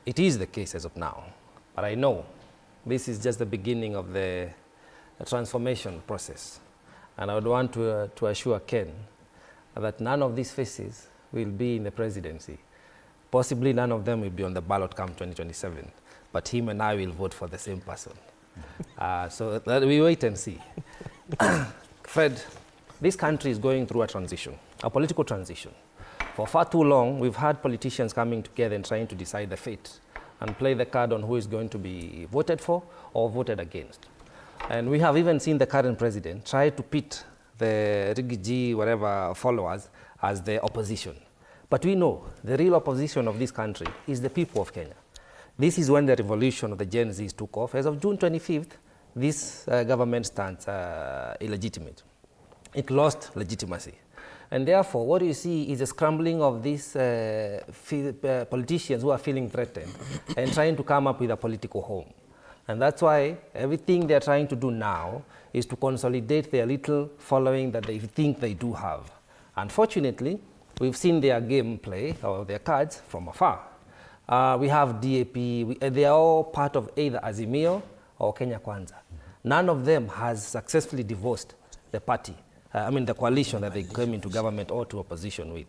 It is the case as of now, but I know this is just the beginning of the transformation process. And I would want to assure Ken that none of these faces will be in the presidency. Possibly none of them will be on the ballot come 2027, but him and I will vote for the same person. So we wait and see. Fred, this country is going through a transition, a political transition. For far too long, we've had politicians coming together and trying to decide the fate and play the card on who is going to be voted for or voted against. And we have even seen the current president try to pit the Rigiji, whatever, followers as the opposition. But we know the real opposition of this country is the people of Kenya. This is when the revolution of the Gen Zs took off. As of June 25th, this government stands illegitimate. It lost legitimacy. And therefore, what you see is a scrambling of these politicians who are feeling threatened and trying to come up with a political home. And that's why everything they're trying to do now is to consolidate their little following that they think they do have. Unfortunately, we've seen their gameplay or their cards from afar. We have DAP, they are all part of either Azimio or Kenya Kwanza. None of them has successfully divorced the party. The coalition that they came into government or to opposition with.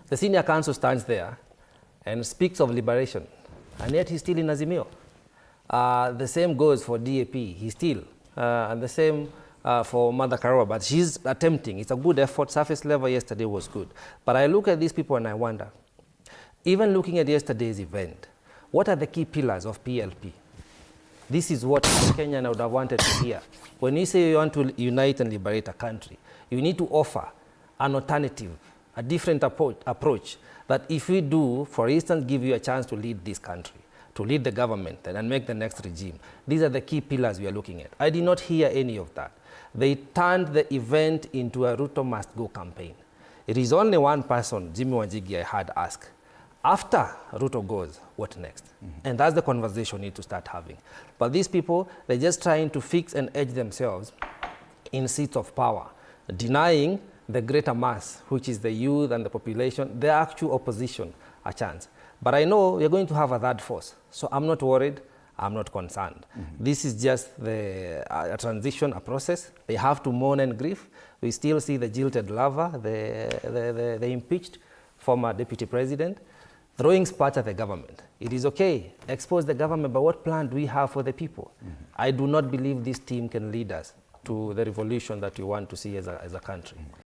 The senior council stands there and speaks of liberation, and yet he's still in Azimio. The same goes for DAP, he's still, and the same for Mother Karua, but she's attempting. It's a good effort. Surface level yesterday was good. But I look at these people and I wonder, even looking at yesterday's event, what are the key pillars of PLP? This is what Kenyan would have wanted to hear. When you say you want to unite and liberate a country, you need to offer an alternative, a different approach that if we do, for instance, give you a chance to lead this country, to lead the government and make the next regime. These are the key pillars we are looking at. I did not hear any of that. They turned the event into a Ruto must go campaign. It is only one person, Jimmy Wanjigi, I had ask, after Ruto goes, what next? And that's the conversation we need to start having. But these people, they're just trying to fix and edge themselves in seats of power, denying the greater mass, which is the youth and the population, the actual opposition, a chance. But I know we're going to have a third force. So I'm not worried, I'm not concerned. This is just a transition, a process. They have to mourn and grieve. We still see the jilted lover, the impeached former deputy president, throwing spat at the government. It is okay, expose the government, but what plan do we have for the people? I do not believe this team can lead us to the revolution that we want to see as a country.